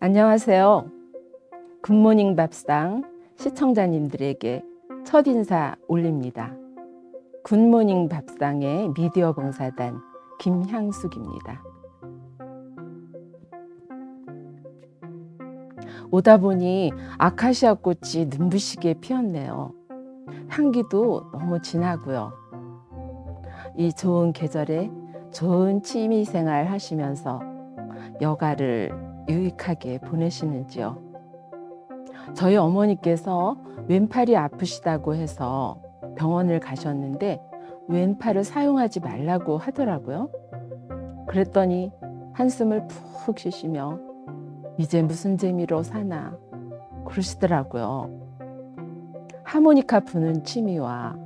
안녕하세요. 굿모닝 밥상 시청자님들에게 첫인사 올립니다. 굿모닝 밥상의 미디어 봉사단 김향숙입니다. 오다 보니 아카시아 꽃이 눈부시게 피었네요. 향기도 너무 진하고요. 이 좋은 계절에 좋은 취미생활 하시면서 여가를 유익하게 보내시는지요? 저희 어머니께서 왼팔이 아프시다고 해서 병원을 가셨는데 왼팔을 사용하지 말라고 하더라고요. 그랬더니 한숨을 푹 쉬시며 이제 무슨 재미로 사나 그러시더라고요. 하모니카 부는 취미와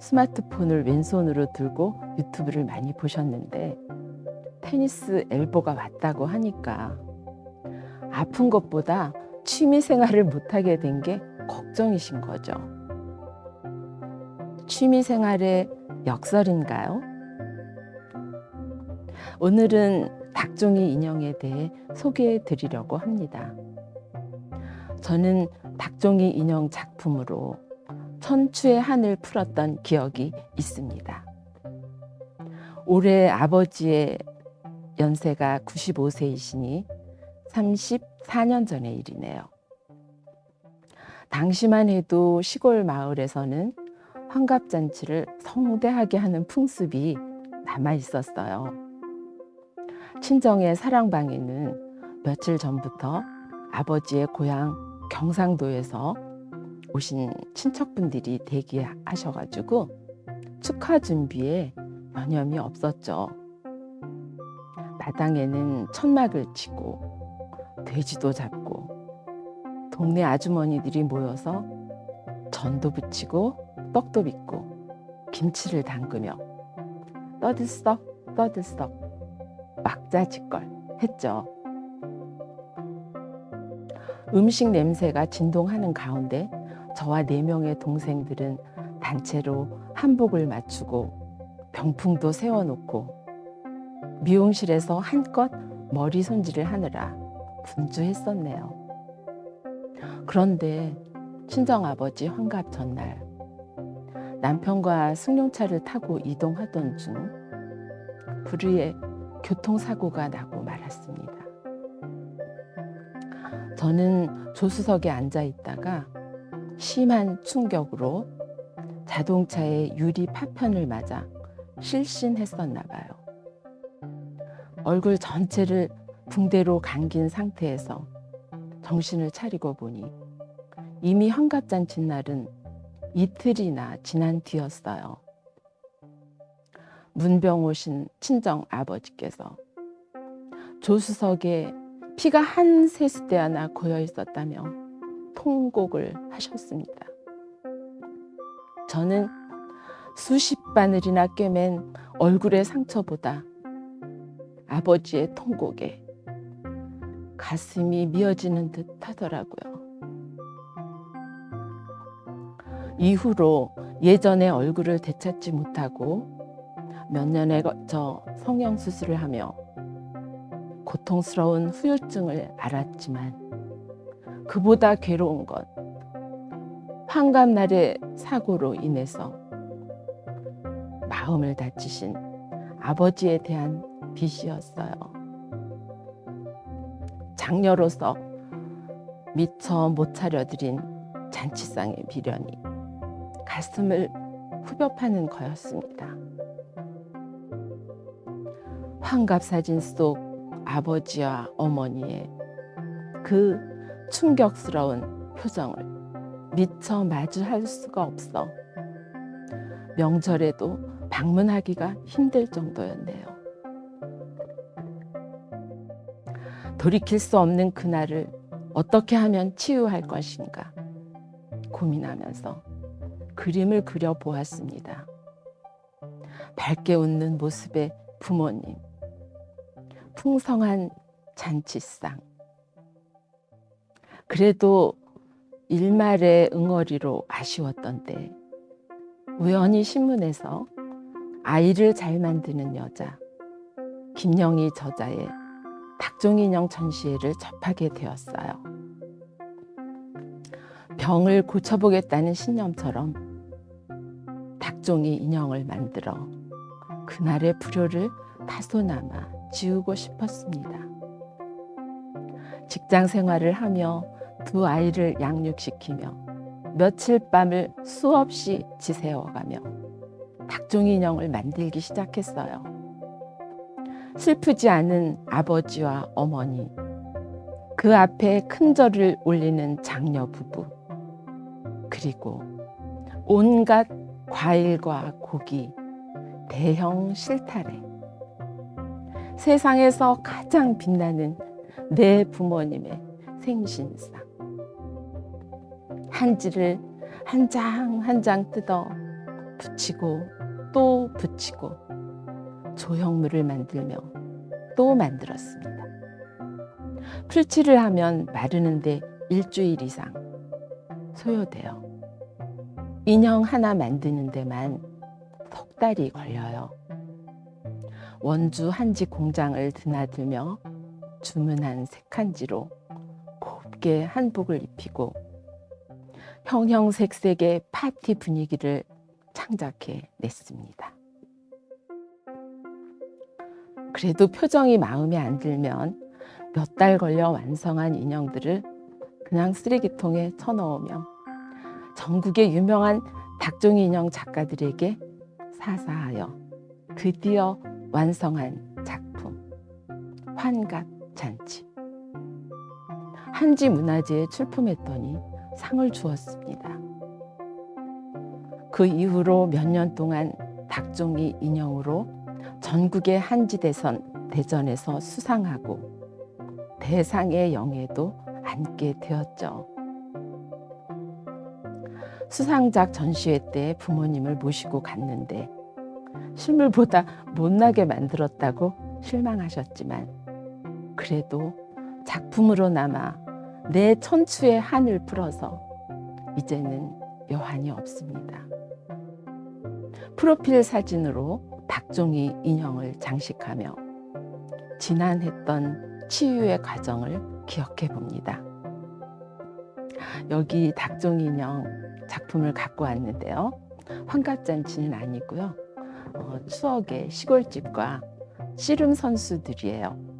스마트폰을 왼손으로 들고 유튜브를 많이 보셨는데 테니스 엘보가 왔다고 하니까 아픈 것보다 취미 생활을 못하게 된 게 걱정이신 거죠. 취미 생활의 역설인가요? 오늘은 닭종이 인형에 대해 소개해 드리려고 합니다. 저는 닭종이 인형 작품으로 천추의 한을 풀었던 기억이 있습니다. 올해 아버지의 연세가 95세이시니 34년 전의 일이네요. 당시만 해도 시골 마을에서는 환갑잔치를 성대하게 하는 풍습이 남아 있었어요. 친정의 사랑방에는 며칠 전부터 아버지의 고향 경상도에서 오신 친척분들이 대기하셔가지고 축하 준비에 여념이 없었죠. 마당에는 천막을 치고 돼지도 잡고 동네 아주머니들이 모여서 전도 부치고 떡도 빚고 김치를 담그며 떠들썩 막자지껄 했죠. 음식 냄새가 진동하는 가운데 저와 4명의 동생들은 단체로 한복을 맞추고 병풍도 세워놓고 미용실에서 한껏 머리 손질을 하느라 분주했었네요. 그런데 친정아버지 환갑 전날 남편과 승용차를 타고 이동하던 중 불의의 교통사고가 나고 말았습니다. 저는 조수석에 앉아 있다가 심한 충격으로 자동차의 유리 파편을 맞아 실신했었나 봐요. 얼굴 전체를 붕대로 감긴 상태에서 정신을 차리고 보니 이미 환갑잔치 날은 이틀이나 지난 뒤였어요. 문병 오신 친정 아버지께서 조수석에 피가 한 세스대 하나 고여 있었다며 통곡을 하셨습니다. 저는 수십 바늘이나 꿰맨 얼굴의 상처보다 아버지의 통곡에 가슴이 미어지는 듯 하더라고요. 이후로 예전의 얼굴을 되찾지 못하고 몇 년에 걸쳐 성형수술을 하며 고통스러운 후유증을 알았지만 그보다 괴로운 건 환갑날의 사고로 인해서 마음을 다치신 아버지에 대한 빚이었어요. 장녀로서 미처 못 차려드린 잔치상의 미련이 가슴을 후벼 파는 거였습니다. 환갑사진 속 아버지와 어머니의 그 충격스러운 표정을 미처 마주할 수가 없어 명절에도 방문하기가 힘들 정도였네요. 돌이킬 수 없는 그날을 어떻게 하면 치유할 것인가 고민하면서 그림을 그려보았습니다. 밝게 웃는 모습의 부모님, 풍성한 잔치상. 그래도 일말의 응어리로 아쉬웠던 때 우연히 신문에서 아이를 잘 만드는 여자 김영희 저자의 닭종인형 전시회를 접하게 되었어요. 병을 고쳐보겠다는 신념처럼 닭종이 인형을 만들어 그날의 불효를 다소나마 지우고 싶었습니다. 직장 생활을 하며 두 아이를 양육시키며 며칠 밤을 수없이 지새워가며 닭종이 인형을 만들기 시작했어요. 슬프지 않은 아버지와 어머니, 그 앞에 큰 절을 올리는 장녀 부부, 그리고 온갖 과일과 고기, 대형 실타래, 세상에서 가장 빛나는 내 부모님의 생신상, 한지를 한 장 한 장 뜯어 붙이고 또 붙이고 조형물을 만들며 또 만들었습니다. 풀칠을 하면 마르는데 일주일 이상 소요돼요. 인형 하나 만드는 데만 석 달이 걸려요. 원주 한지 공장을 드나들며 주문한 색한지로 곱게 한복을 입히고 형형색색의 파티 분위기를 창작해 냈습니다. 그래도 표정이 마음에 안 들면 몇 달 걸려 완성한 인형들을 그냥 쓰레기통에 쳐넣으며 전국의 유명한 닭종이 인형 작가들에게 사사하여 드디어 완성한 작품 환갑잔치. 한지문화재에 출품했더니 상을 주었습니다. 그 이후로 몇 년 동안 닭종이 인형으로 전국의 한지대전에서 수상하고 대상의 영예도 안게 되었죠. 수상작 전시회 때 부모님을 모시고 갔는데 실물보다 못나게 만들었다고 실망하셨지만 그래도 작품으로나마 내 천추의 한을 풀어서 이제는 여한이 없습니다. 프로필 사진으로 닭종이 인형을 장식하며 지난했던 치유의 과정을 기억해 봅니다. 여기 닭종이 인형 작품을 갖고 왔는데요. 환갑잔치는 아니고요. 추억의 시골집과 씨름 선수들이에요.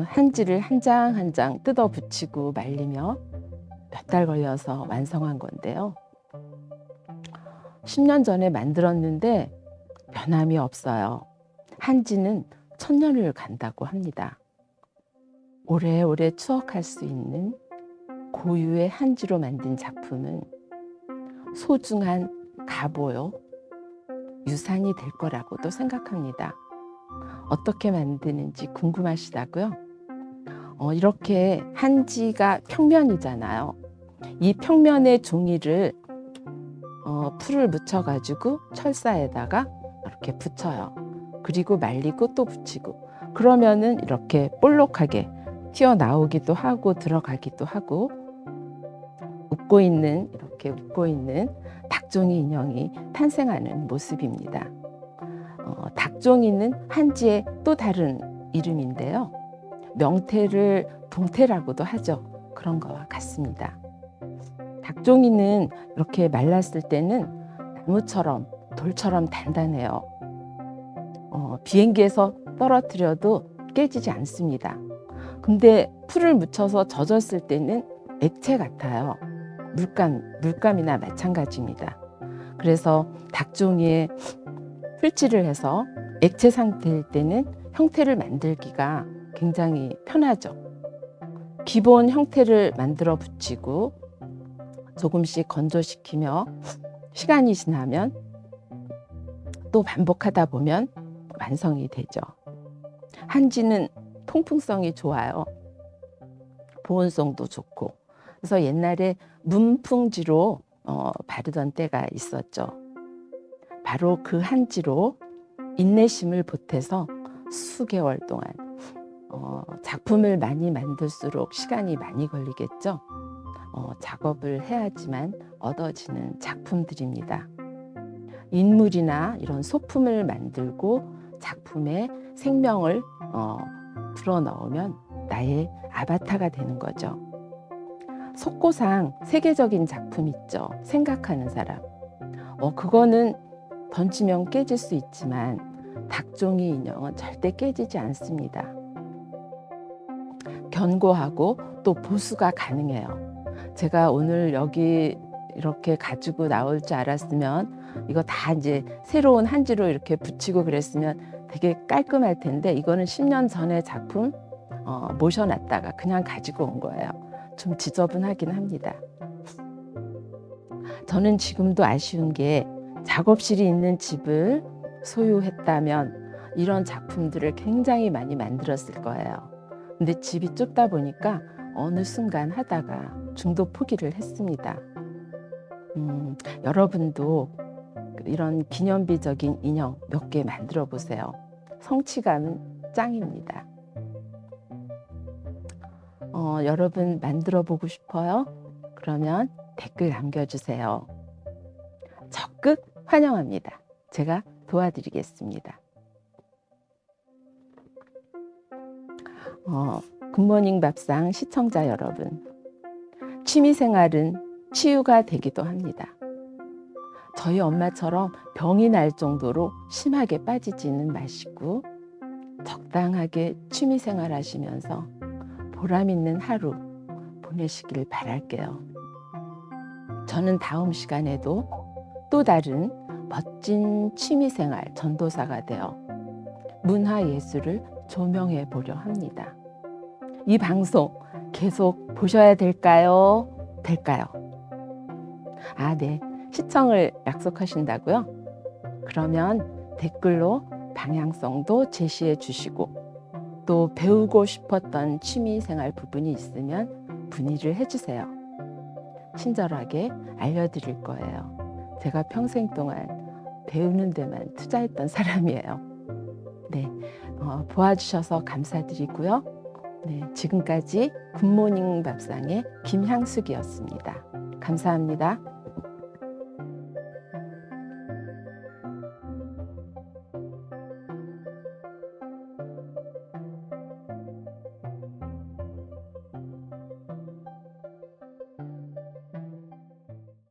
한지를 한 장 한 장 뜯어 붙이고 말리며 몇 달 걸려서 완성한 건데요. 10년 전에 만들었는데 변함이 없어요. 한지는 1000년을 간다고 합니다. 오래오래 추억할 수 있는 고유의 한지로 만든 작품은 소중한 가보요, 유산이 될 거라고도 생각합니다. 어떻게 만드는지 궁금하시다고요? 이렇게 한지가 평면이잖아요. 이 평면의 종이를 풀을 묻혀가지고 철사에다가 이렇게 붙여요. 그리고 말리고 또 붙이고 그러면은 이렇게 볼록하게 튀어나오기도 하고 들어가기도 하고 이렇게 웃고 있는 닭종이 인형이 탄생하는 모습입니다. 닭종이는 한지의 또 다른 이름인데요. 명태를 동태라고도 하죠. 그런 거와 같습니다. 닭종이는 이렇게 말랐을 때는 나무처럼 돌처럼 단단해요. 비행기에서 떨어뜨려도 깨지지 않습니다. 근데 풀을 묻혀서 젖었을 때는 액체 같아요. 물감이나 마찬가지입니다. 그래서 닭종이에 풀칠을 해서 액체 상태일 때는 형태를 만들기가 굉장히 편하죠. 기본 형태를 만들어 붙이고 조금씩 건조시키며 시간이 지나면 또 반복하다 보면 완성이 되죠. 한지는 통풍성이 좋아요. 보온성도 좋고. 그래서 옛날에 문풍지로 바르던 때가 있었죠. 바로 그 한지로 인내심을 보태서 수개월 동안 작품을 많이 만들수록 시간이 많이 걸리겠죠. 작업을 해야지만 얻어지는 작품들입니다. 인물이나 이런 소품을 만들고 작품의 생명을 불어넣으면 나의 아바타가 되는 거죠. 속고상 세계적인 작품 있죠. 생각하는 사람. 그거는 던지면 깨질 수 있지만 닭종이 인형은 절대 깨지지 않습니다. 견고하고 또 보수가 가능해요. 제가 오늘 여기 이렇게 가지고 나올 줄 알았으면 이거 다 이제 새로운 한지로 이렇게 붙이고 그랬으면 되게 깔끔할 텐데 이거는 10년 전에 작품 모셔놨다가 그냥 가지고 온 거예요. 좀 지저분하긴 합니다. 저는 지금도 아쉬운 게 작업실이 있는 집을 소유했다면 이런 작품들을 굉장히 많이 만들었을 거예요. 근데 집이 좁다 보니까 어느 순간 하다가 중도 포기를 했습니다. 여러분도 이런 기념비적인 인형 몇 개 만들어 보세요. 성취감은 짱입니다. 여러분 만들어 보고 싶어요? 그러면 댓글 남겨주세요. 적극 환영합니다. 제가 도와드리겠습니다. 굿모닝 밥상 시청자 여러분, 취미생활은 치유가 되기도 합니다. 저희 엄마처럼 병이 날 정도로 심하게 빠지지는 마시고 적당하게 취미생활 하시면서 보람 있는 하루 보내시길 바랄게요. 저는 다음 시간에도 또 다른 멋진 취미생활 전도사가 되어 문화예술을 조명해 보려 합니다. 이 방송 계속 보셔야 될까요? 네. 시청을 약속하신다고요? 그러면 댓글로 방향성도 제시해 주시고 또 배우고 싶었던 취미생활 부분이 있으면 문의를 해주세요. 친절하게 알려드릴 거예요. 제가 평생 동안 배우는 데만 투자했던 사람이에요. 네, 보아주셔서 감사드리고요. 네, 지금까지 굿모닝 밥상의 김향숙이었습니다. 감사합니다.